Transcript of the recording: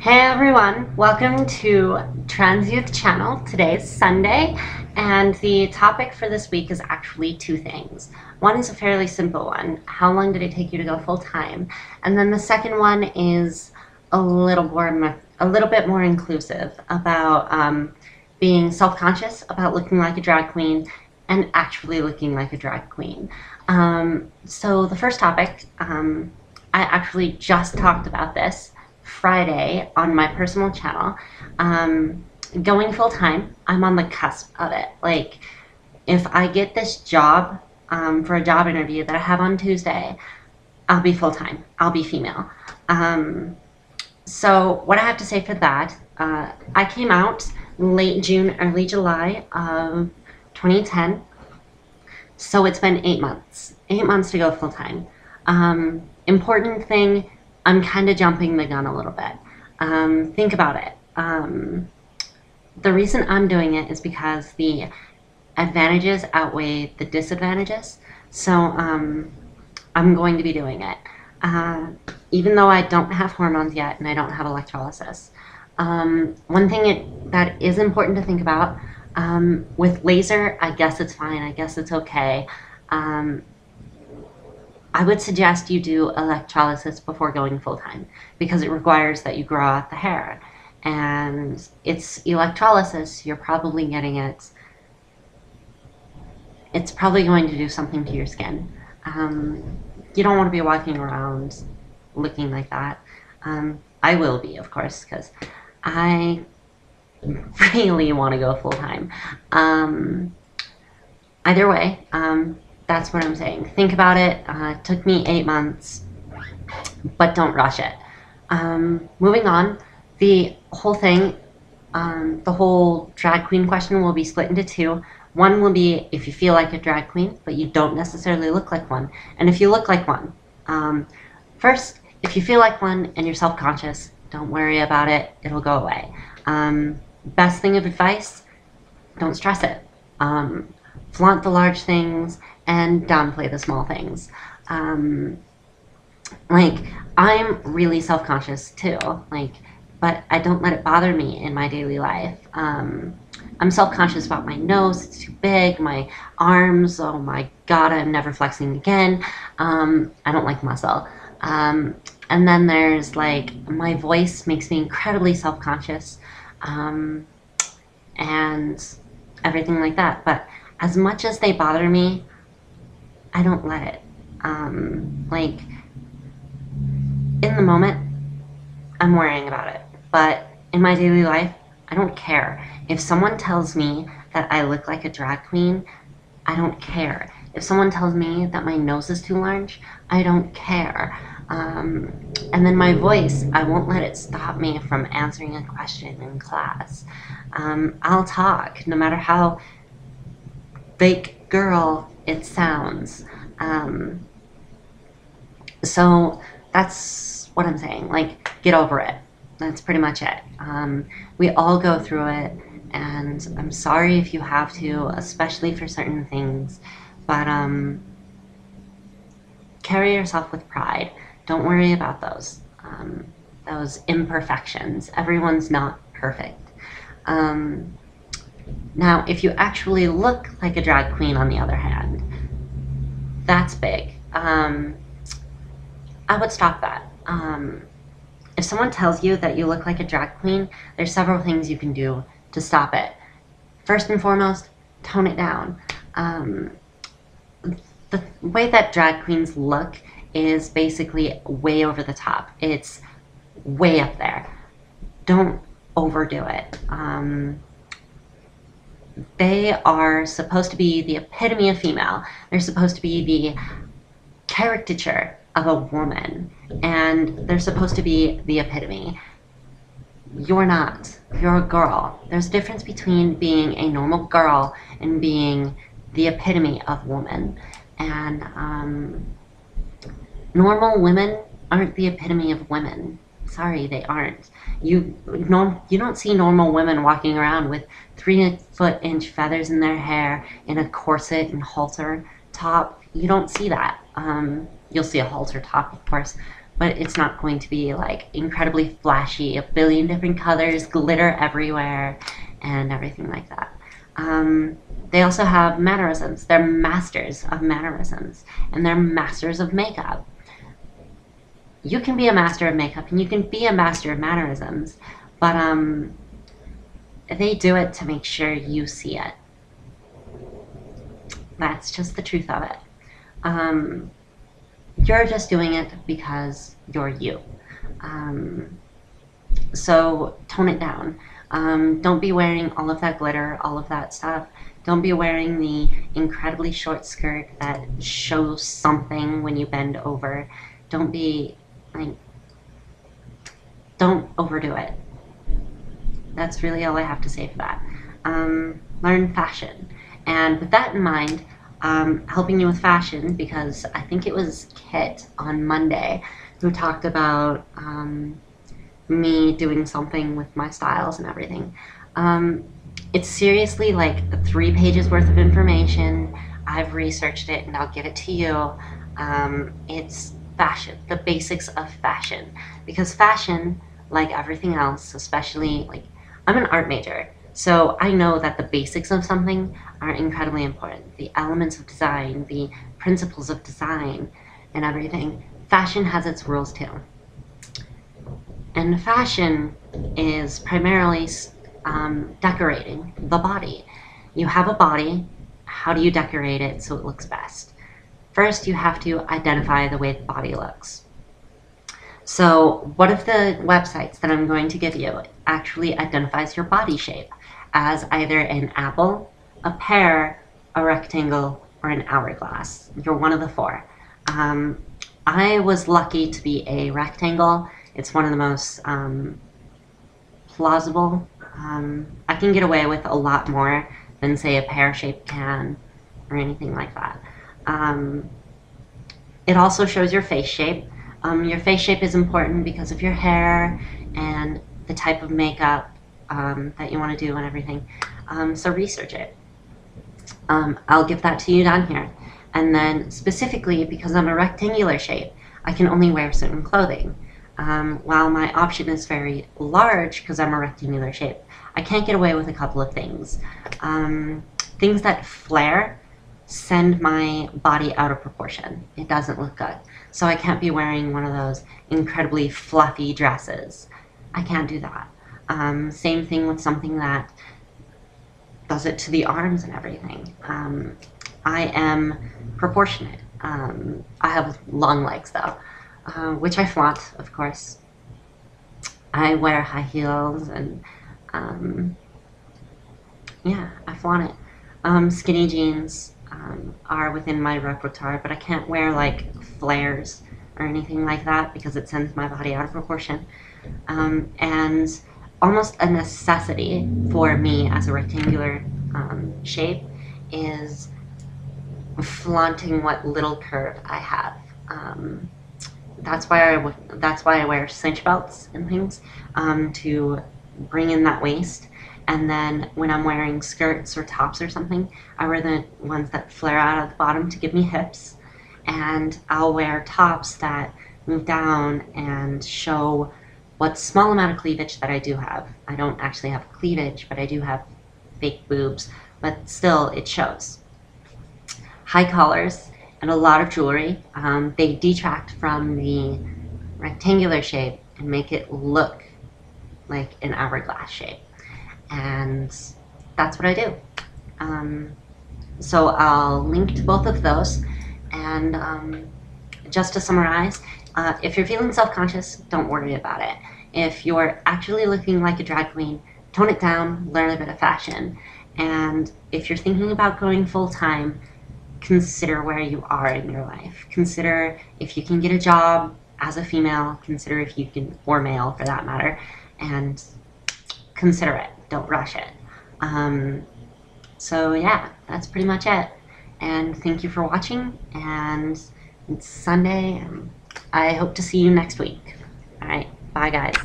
Hey everyone, welcome to Trans Youth Channel. Today is Sunday, and the topic for this week is actually two things. One is a fairly simple one. How long did it take you to go full time? And then the second one is a little bit more inclusive about being self-conscious about looking like a drag queen and actually looking like a drag queen. So the first topic, I actually just talked about this Friday on my personal channel. Going full time, I'm on the cusp of it. Like, if I get this job for a job interview that I have on Tuesday, I'll be full time. I'll be female. So what I have to say for that, I came out late June, early July of 2010. So it's been 8 months. 8 months to go full time. Important thing, I'm kind of jumping the gun a little bit. Think about it. The reason I'm doing it is because the advantages outweigh the disadvantages. So I'm going to be doing it. Even though I don't have hormones yet and I don't have electrolysis. One thing that is important to think about, with laser, I guess it's fine. I guess it's okay. I would suggest you do electrolysis before going full-time because it requires that you grow out the hair. And it's electrolysis, you're probably getting it. It's probably going to do something to your skin. You don't want to be walking around looking like that. I will be, of course, because I really want to go full-time. Either way, that's what I'm saying. Think about it. It took me 8 months, but don't rush it. Moving on, the whole thing, the whole drag queen question will be split into two. One will be if you feel like a drag queen, but you don't necessarily look like one. And if you look like one, first, if you feel like one and you're self-conscious, don't worry about it. It'll go away. Best thing of advice, don't stress it. Flaunt the large things and downplay the small things. Like, I'm really self-conscious too, but I don't let it bother me in my daily life. I'm self-conscious about my nose, it's too big, my arms, oh my god, I'm never flexing again. I don't like muscle. And then there's like, my voice makes me incredibly self-conscious, and everything like that. But as much as they bother me, I don't let it. Like, in the moment, I'm worrying about it. But in my daily life, I don't care. If someone tells me that I look like a drag queen, I don't care. If someone tells me that my nose is too large, I don't care. And then my voice, I won't let it stop me from answering a question in class. I'll talk, no matter how fake girl it sounds. So that's what I'm saying. Like, get over it. That's pretty much it. We all go through it, and I'm sorry if you have to, especially for certain things, but carry yourself with pride. Don't worry about those imperfections. Everyone's not perfect. Now, if you actually look like a drag queen, on the other hand, that's big. I would stop that. If someone tells you that you look like a drag queen, there's several things you can do to stop it. First and foremost, tone it down. The way that drag queens look is basically way over the top. It's way up there. Don't overdo it. They are supposed to be the epitome of female. They're supposed to be the caricature of a woman, and they're supposed to be the epitome. You're not. You're a girl. There's a difference between being a normal girl and being the epitome of woman. And normal women aren't the epitome of women. Sorry, they aren't. You don't see normal women walking around with 3-foot-inch feathers in their hair, in a corset and halter top. You don't see that. You'll see a halter top, of course, but it's not going to be like incredibly flashy, a billion different colors, glitter everywhere, and everything like that. They also have mannerisms. They're masters of mannerisms, and they're masters of makeup. You can be a master of makeup, and you can be a master of mannerisms, but they do it to make sure you see it. That's just the truth of it. You're just doing it because you're you. So tone it down. Don't be wearing all of that glitter, all of that stuff. Don't be wearing the incredibly short skirt that shows something when you bend over. Don't be, like, don't overdo it. That's really all I have to say for that. Learn fashion. And with that in mind, helping you with fashion, because I think it was Kit on Monday who talked about me doing something with my styles and everything. It's seriously like 3 pages worth of information. I've researched it and I'll give it to you. It's fashion, the basics of fashion. Because fashion, like everything else, especially, like, I'm an art major, so I know that the basics of something are incredibly important. The elements of design, the principles of design, and everything. Fashion has its rules too. And fashion is primarily decorating the body. You have a body, how do you decorate it so it looks best? First, you have to identify the way the body looks. So one of the websites that I'm going to give you actually identifies your body shape as either an apple, a pear, a rectangle, or an hourglass. You're one of the 4. I was lucky to be a rectangle. It's one of the most plausible. I can get away with a lot more than, say, a pear shape can or anything like that. It also shows your face shape. Your face shape is important because of your hair and the type of makeup that you want to do and everything. So research it. I'll give that to you down here. And then specifically, because I'm a rectangular shape, I can only wear certain clothing. While my option is very large because I'm a rectangular shape, I can't get away with a couple of things. Things that flare send my body out of proportion. It doesn't look good. So I can't be wearing one of those incredibly fluffy dresses. I can't do that. Same thing with something that does it to the arms and everything. I am proportionate. I have long legs though, which I flaunt, of course. I wear high heels and yeah, I flaunt it. Skinny jeans are within my repertoire, but I can't wear like flares or anything like that because it sends my body out of proportion. And almost a necessity for me as a rectangular shape is flaunting what little curve I have. That's why I wear cinch belts and things, to bring in that waist. And then when I'm wearing skirts or tops or something, I wear the ones that flare out at the bottom to give me hips. And I'll wear tops that move down and show what small amount of cleavage that I do have. I don't actually have cleavage, but I do have fake boobs, but still it shows. High collars and a lot of jewelry, they detract from the rectangular shape and make it look like an hourglass shape. And that's what I do. So I'll link to both of those. And just to summarize, if you're feeling self-conscious, don't worry about it. If you're actually looking like a drag queen, tone it down, learn a bit of fashion. And if you're thinking about going full-time, consider where you are in your life. Consider if you can get a job as a female, consider if you can, or male for that matter, and consider it. Don't rush it. So yeah, that's pretty much it. And thank you for watching, and it's Sunday, and I hope to see you next week. All right, bye guys.